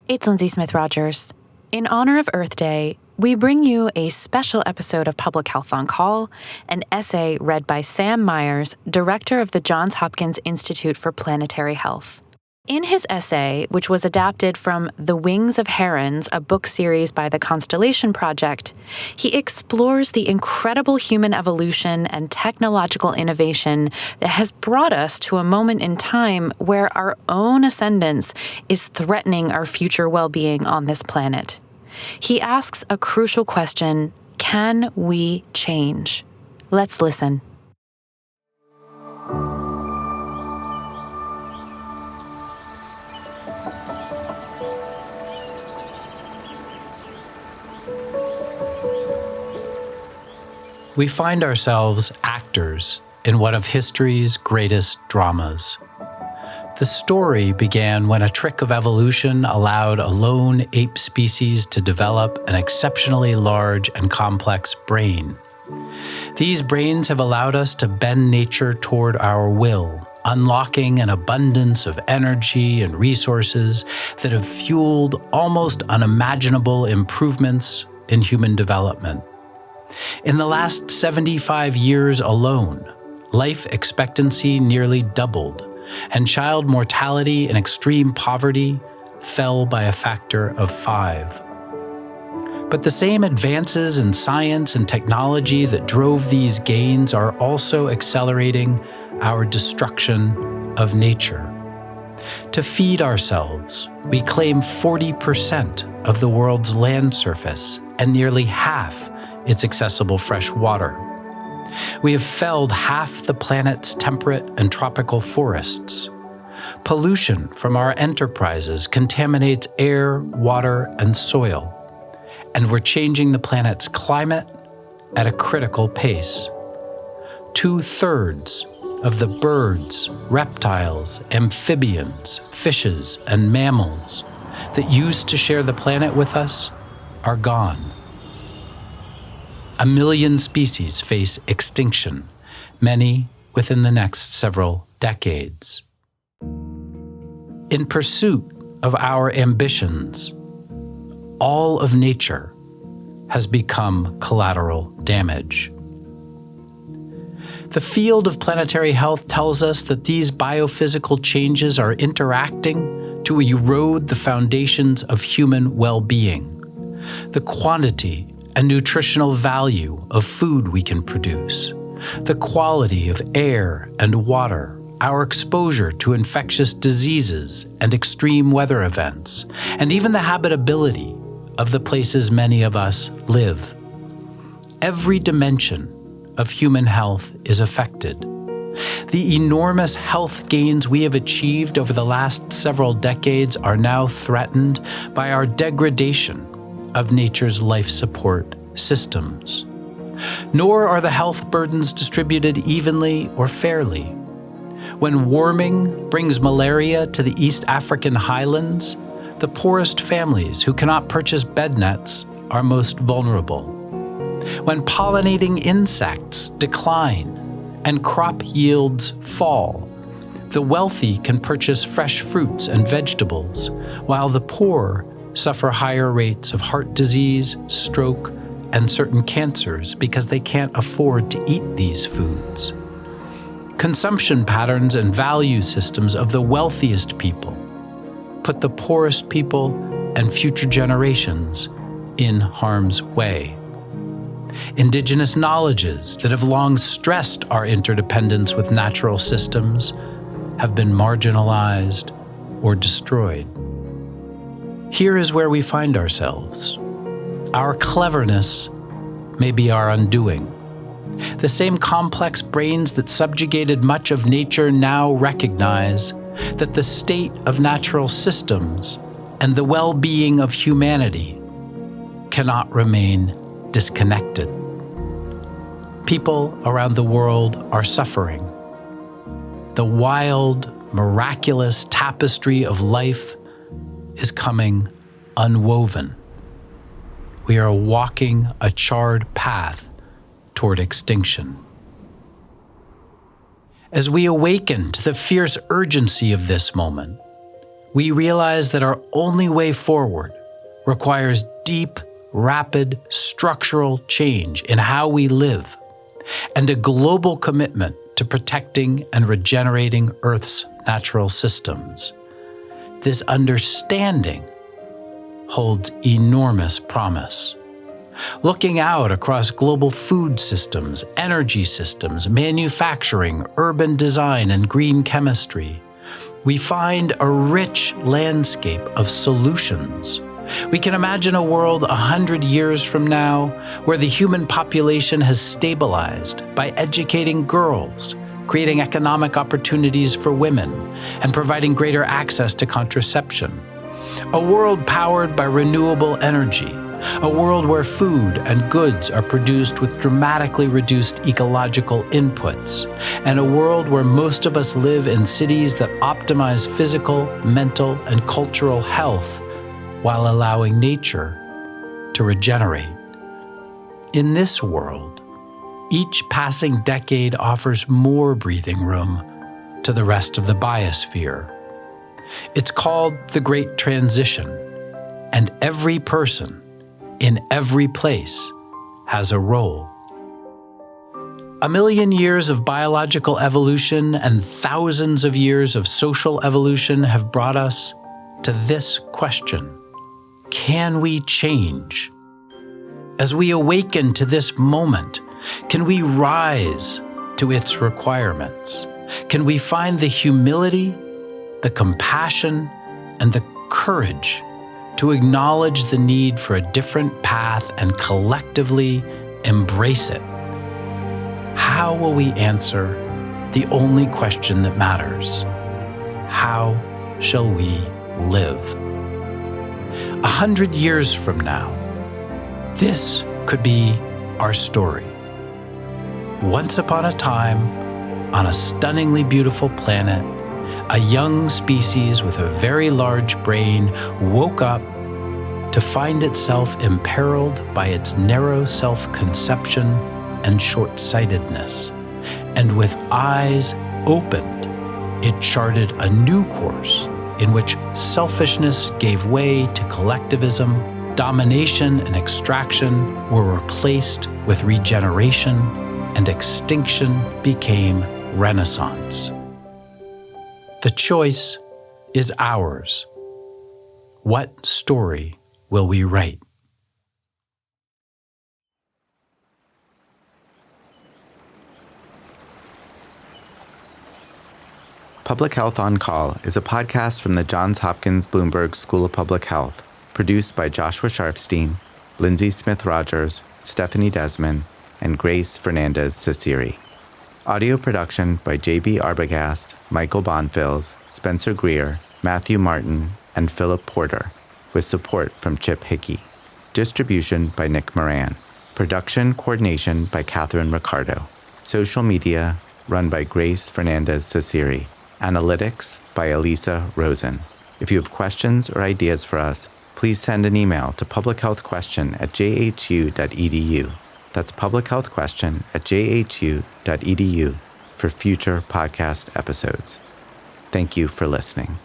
It's Lindsay Smith Rogers. In honor of Earth Day, we bring you a special episode of Public Health on Call, an essay read by Sam Myers, director of the Johns Hopkins Institute for Planetary Health. In his essay, which was adapted from The Wings of Herons, a book series by the Constellation Project, he explores the incredible human evolution and technological innovation that has brought us to a moment in time where our own ascendance is threatening our future well-being on this planet. He asks a crucial question: can we change? Let's listen. We find ourselves actors in one of history's greatest dramas. The story began when a trick of evolution allowed a lone ape species to develop an exceptionally large and complex brain. These brains have allowed us to bend nature toward our will, unlocking an abundance of energy and resources that have fueled almost unimaginable improvements in human development. In the last 75 years alone, life expectancy nearly doubled, and child mortality and extreme poverty fell by a factor of 5. But the same advances in science and technology that drove these gains are also accelerating our destruction of nature. To feed ourselves, we claim 40% of the world's land surface and nearly half its accessible fresh water. We have felled half the planet's temperate and tropical forests. Pollution from our enterprises contaminates air, water, and soil, and we're changing the planet's climate at a critical pace. 2/3 of the birds, reptiles, amphibians, fishes, and mammals that used to share the planet with us are gone. 1 million species face extinction, many within the next several decades. In pursuit of our ambitions, all of nature has become collateral damage. The field of planetary health tells us that these biophysical changes are interacting to erode the foundations of human well-being. The quantity and nutritional value of food we can produce, the quality of air and water, our exposure to infectious diseases and extreme weather events, and even the habitability of the places many of us live. Every dimension of human health is affected. The enormous health gains we have achieved over the last several decades are now threatened by our degradation of nature's life support systems. Nor are the health burdens distributed evenly or fairly. When warming brings malaria to the East African highlands, the poorest families who cannot purchase bed nets are most vulnerable. When pollinating insects decline and crop yields fall, the wealthy can purchase fresh fruits and vegetables, while the poor suffer higher rates of heart disease, stroke, and certain cancers because they can't afford to eat these foods. Consumption patterns and value systems of the wealthiest people put the poorest people and future generations in harm's way. Indigenous knowledges that have long stressed our interdependence with natural systems have been marginalized or destroyed. Here is where we find ourselves. Our cleverness may be our undoing. The same complex brains that subjugated much of nature now recognize that the state of natural systems and the well-being of humanity cannot remain disconnected. People around the world are suffering. The wild, miraculous tapestry of life is coming unwoven. We are walking a charred path toward extinction. As we awaken to the fierce urgency of this moment, we realize that our only way forward requires deep, rapid, structural change in how we live and a global commitment to protecting and regenerating Earth's natural systems. This understanding holds enormous promise. Looking out across global food systems, energy systems, manufacturing, urban design, and green chemistry, we find a rich landscape of solutions. We can imagine a world 100 years from now where the human population has stabilized by educating girls, creating economic opportunities for women, and providing greater access to contraception. A world powered by renewable energy, a world where food and goods are produced with dramatically reduced ecological inputs, and a world where most of us live in cities that optimize physical, mental, and cultural health while allowing nature to regenerate. In this world, each passing decade offers more breathing room to the rest of the biosphere. It's called the Great Transition, and every person in every place has a role. 1,000,000 years of biological evolution and thousands of years of social evolution have brought us to this question: can we change? As we awaken to this moment, can we rise to its requirements? Can we find the humility, the compassion, and the courage to acknowledge the need for a different path and collectively embrace it? How will we answer the only question that matters? How shall we live? 100 years from now, this could be our story. Once upon a time, on a stunningly beautiful planet, a young species with a very large brain woke up to find itself imperiled by its narrow self-conception and short-sightedness. And with eyes opened, it charted a new course in which selfishness gave way to collectivism, domination and extraction were replaced with regeneration, and extinction became renaissance. The choice is ours. What story will we write? Public Health on Call is a podcast from the Johns Hopkins Bloomberg School of Public Health, produced by Joshua Sharfstein, Lindsay Smith-Rogers, Stephanie Desmond, and Grace Fernandez-Cesiri. Audio production by J.B. Arbogast, Michael Bonfils, Spencer Greer, Matthew Martin, and Philip Porter, with support from Chip Hickey. Distribution by Nick Moran. Production coordination by Catherine Ricardo. Social media run by Grace Fernandez-Cesiri. Analytics by Elisa Rosen. If you have questions or ideas for us, please send an email to publichealthquestion@jhu.edu. That's publichealthquestion@jhu.edu for future podcast episodes. Thank you for listening.